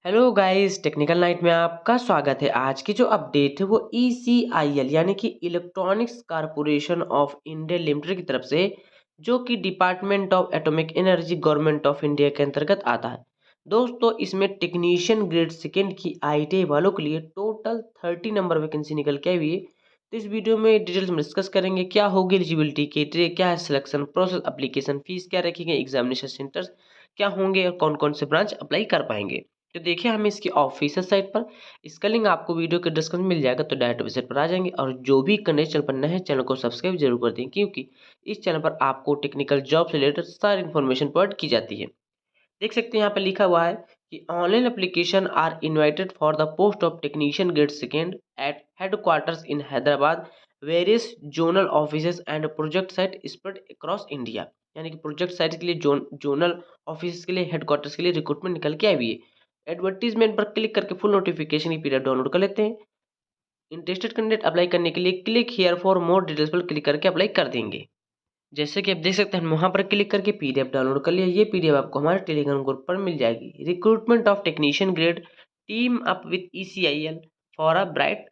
Hello guys, technical night में आपका स्वागत है। आज की जो अपडेट है वो ईसीआईएल यानी कि electronics corporation of India limited की तरफ से, जो कि department of atomic energy government of India के अंतर्गत आता है। दोस्तों, इसमें टेक्नीशियन ग्रेड सेकेंड की आईटीआई वालों के लिए टोटल 30 नंबर वैकेंसी निकल के आई हुई है। तो इस वीडियो में डिटेल्स में डिस्कस करेंगे क्या होगी एलिजिबिलिटी क्राइटेरिया, क्या है सिलेक्शन प्रोसेस, एप्लीकेशन फीस क्या रखी गई, एग्जामिनेशन सेंटर्स क्या होंगे और कौन कौन से ब्रांच अप्लाई कर पाएंगे। तो देखिए हम इसकी ऑफिशियल साइट पर, इसका लिंक आपको वीडियो के डिस्क्रिप्शन में मिल जाएगा। तो डायरेक्ट वेबसाइट पर आ जाएंगे और जो भी कंटेंट चैनल पर नए हैं चैनल को सब्सक्राइब जरूर कर दें, क्योंकि इस चैनल पर आपको टेक्निकल जॉब से रिलेटेड सारी इन्फॉर्मेशन प्रोवाइड की जाती है। देख सकते हैं यहाँ पर लिखा हुआ है कि online application are invited for the post of technician grade second at headquarters in Hyderabad, various zonal offices and project site spread across India. यानी कि प्रोजेक्ट साइट के लिए जोनल ऑफिस के लिए हेडक्वार्टर्स के लिए रिक्रूटमेंट निकल के आई हुई है। एडवर्टीजमेंट पर क्लिक करके फुल नोटिफिकेशन की पीडीएफ डाउनलोड कर लेते हैं। इंटरेस्टेड कैंडिडेट अप्लाई करने के लिए click here for more details पर क्लिक करके अप्लाई कर देंगे। जैसे कि आप देख सकते हैं, हम वहाँ पर क्लिक करके पीडीएफ डाउनलोड कर लिया। ये पीडीएफ आपको हमारे टेलीग्राम ग्रुप पर मिल जाएगी। Recruitment of technician grade team up with ECIL for a bright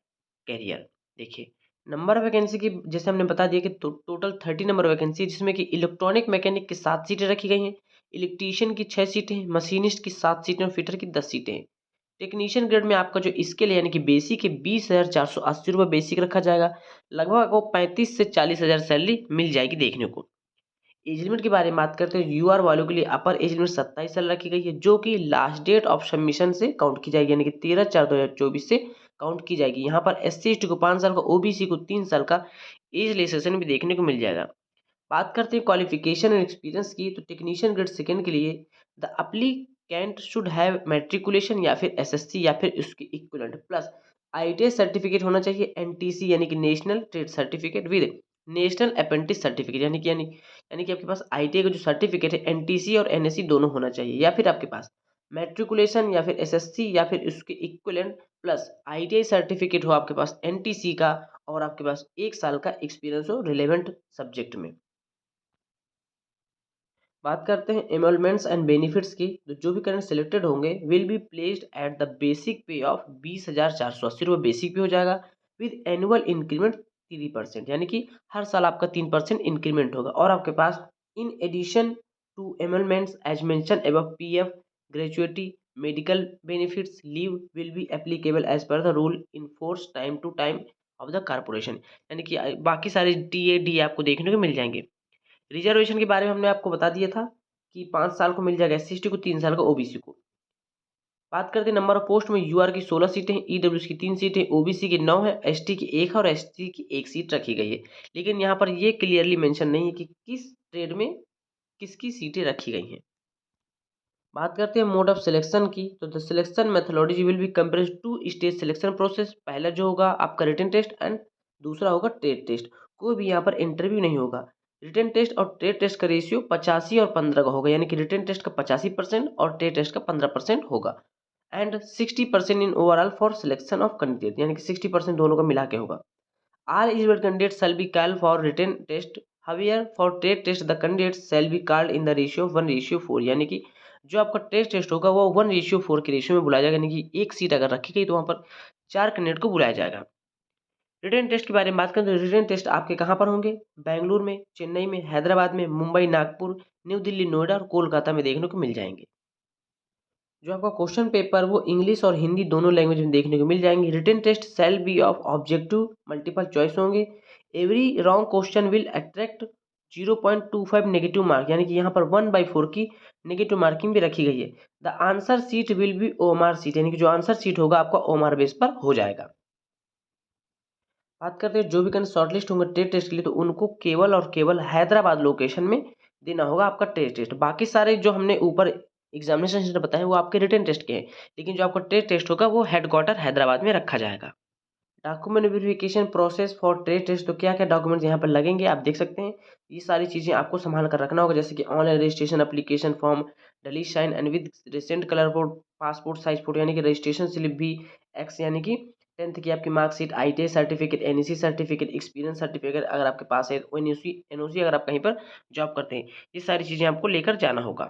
career. देखिए, नंबर ऑफ वैकेंसी की जैसे हमने बता दिया कि टोटल 30 नंबर वैकेंसी, जिसमें कि इलेक्ट्रॉनिक मैकेनिक की 7 सीटें रखी गई हैं, इलेक्ट्रीशियन की 6 सीटें, मशीनिस्ट की 7 सीटें और फिटर की 10 सीटें हैं। टेक्नीशियन ग्रेड में आपका जो स्केल है यानी कि बेसिक है 20,480 रुपये बेसिक रखा जाएगा। लगभग आपको 35 से 40 हज़ार सैलरी मिल जाएगी देखने को। एज लिमिट के बारे में बात करते हैं, यूआर वालों के लिए अपर एज लिमिट 27 साल रखी गई है, जो कि लास्ट डेट ऑफ सबमिशन से काउंट की जाएगी, यानी कि 13/4/2024 से काउंट की जाएगी। यहाँ पर SC/ST को 5 साल का, ओबीसी को 3 साल का एज रिलैक्सेशन भी देखने को मिल जाएगा। बात करते हैं क्वालिफिकेशन एंड एक्सपीरियंस की, तो टेक्नीशियन ग्रेड सेकंड के लिए the applicant should have matriculation या फिर एसएससी या फिर उसके इक्विवेलेंट प्लस आईटीआई सर्टिफिकेट होना चाहिए, एनटीसी यानी कि national trade certificate with national apprentice certificate, यानी कि आपके पास आईटीआई का जो सर्टिफिकेट है एनटीसी और एनएससी दोनों होना चाहिए, या फिर आपके पास मैट्रिकुलेशन या फिर एसएससी या फिर उसके इक्विवेलेंट प्लस आईटीआई सर्टिफिकेट हो आपके पास एनटीसी का, और आपके पास 1 साल का एक्सपीरियंस हो रिलेवेंट सब्जेक्ट में। बात करते हैं एनरोलमेंट्स एंड बेनिफिट्स की, तो जो भी करंट सिलेक्टेड होंगे will be placed at the basic पे ऑफ 20,480 रुपये बेसिक पे हो जाएगा, विद एनुअल इंक्रीमेंट 3%, यानी कि हर साल आपका 3% इंक्रीमेंट होगा। और आपके पास in addition to enrolments as mention above PF, gratuity, medical benefits, leave will be applicable as per the rule in force time to time of the corporation. यानी कि बाकी सारे टीए डी आपको देखने को मिल जाएंगे। रिजर्वेशन के बारे में हमने आपको बता दिया था कि 5 साल को मिल जाएगा SC/ST को, 3 साल का ओबीसी को। बात करते हैं नंबर ऑफ पोस्ट में, यूआर की 16 सीटें हैं, ईडब्ल्यूएस की 3 सीटें, ओबीसी की 9 है, एसटी की 1 है और एसटी की 1 सीट रखी गई है। लेकिन यहाँ पर ये क्लियरली मेंशन नहीं है कि किस ट्रेड में किसकी सीटें रखी गई हैं। बात करते हैं मोड ऑफ सिलेक्शन की, तो the selection methodology will be compress two stage selection process. पहला जो होगा आपका रिटन टेस्ट एंड दूसरा होगा ट्रेड टेस्ट। कोई भी यहाँ पर इंटरव्यू नहीं होगा। रिटन टेस्ट और ट्रेड टेस्ट का रेशियो 85 और 15 का होगा, यानी कि रिटन टेस्ट का 85% और ट्रेड टेस्ट का 15% होगा। And 60% in overall for selection of candidate, यानी कि 60% दोनों का मिला के होगा। All eligible candidates shall be called for written test. However, for trade test, the candidates shall be called in the ratio of 1:4, यानी कि जो आपका टेस्ट होगा वो 1:4 के रेशियो में बुलाया जाएगा, यानी कि एक सीट अगर रखी गई तो वहाँ पर 4 कैंडिडेट को बुलाया जाएगा। रिटन टेस्ट के बारे में बात करें तो रिटन टेस्ट आपके कहाँ पर होंगे? बेंगलुरु में, चेन्नई में, हैदराबाद में, मुंबई, नागपुर, न्यू दिल्ली, नोएडा और कोलकाता में देखने को मिल जाएंगे। जो आपका क्वेश्चन पेपर वो इंग्लिश और हिंदी दोनों लैंग्वेज में देखने को मिल जाएंगे। Written test shall be of objective multiple choice होंगे। Every wrong question will attract 0.25 negative mark, यानी कि यहाँ पर 1/4 की नेगेटिव मार्किंग भी रखी गई है। The answer sheet will be OMR sheet, यानी कि जो आंसर सीट होगा आपका ओमार बेस पर हो जाएगा। बात करते हैं जो भी कैंडिडेट शॉर्टलिस्ट होंगे टेस्ट टेस्ट के लिए, तो उनको केवल और केवल हैदराबाद लोकेशन में देना होगा आपका टेस्ट टेस्ट। बाकी सारे जो हमने ऊपर एग्जामिनेशन सेंटर बताए वो आपके रिटन टेस्ट के हैं, लेकिन जो आपका टेस्ट टेस्ट होगा वो हेडक्वार्टर हैदराबाद में रखा जाएगा। Document verification process for trade test, तो क्या क्या डॉक्यूमेंट्स यहाँ पर लगेंगे आप देख सकते हैं। ये सारी चीज़ें आपको संभाल कर रखना होगा, जैसे कि online registration application form, duly signed and with recent colour photo, passport size photo, यानी कि रजिस्ट्रेशन स्लिप भी, एक्स यानी कि 10th की आपकी marksheet, ITI certificate, NEC certificate, experience certificate अगर आपके पास है, एनओसी अगर आप कहीं पर जॉब करते हैं, ये सारी चीज़ें आपको लेकर जाना होगा।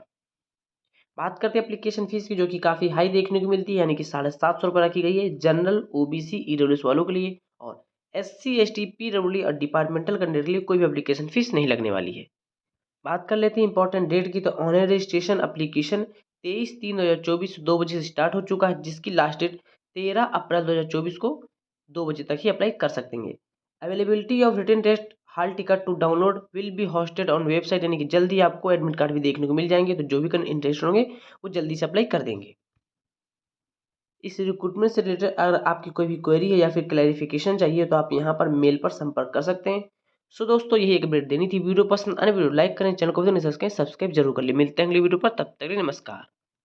बात करते हैं एप्लीकेशन फ़ीस की, जो कि काफ़ी हाई देखने को मिलती है, यानी कि ₹750 रखी गई है जनरल, ओबीसी, ईडब्ल्यूएस वालों के लिए, और एससी, एसटी, पीडब्ल्यूडी और डिपार्टमेंटल कैंडिडेट के लिए कोई भी एप्लीकेशन फ़ीस नहीं लगने वाली है। बात कर लेते हैं इंपॉर्टेंट डेट की, तो ऑनलाइन रजिस्ट्रेशन एप्लीकेशन 23/3/2024 2 बजे से स्टार्ट हो चुका है, जिसकी लास्ट डेट 13 अप्रैल 2024 को 2 बजे तक ही अप्लाई कर सकेंगे। Availability of written test hall ticket to download will be hosted on website, यानी कि जल्दी आपको एडमिट कार्ड भी देखने को मिल जाएंगे, तो जो भी इंटरेस्टेड होंगे वो जल्दी से अप्लाई कर देंगे। इस रिक्रूटमेंट से रिलेटेड अगर आपकी कोई भी क्वेरी है या फिर क्लैरिफिकेशन चाहिए, तो आप यहाँ पर मेल पर संपर्क कर सकते हैं। सो दोस्तों, यही एक अपडेट देनी थी। वीडियो पसंद आने वीडियो लाइक करें, चैनल को सब्सक्राइब जरूर कर ले। मिलते हैं अगली वीडियो पर, तब तक के लिए नमस्कार।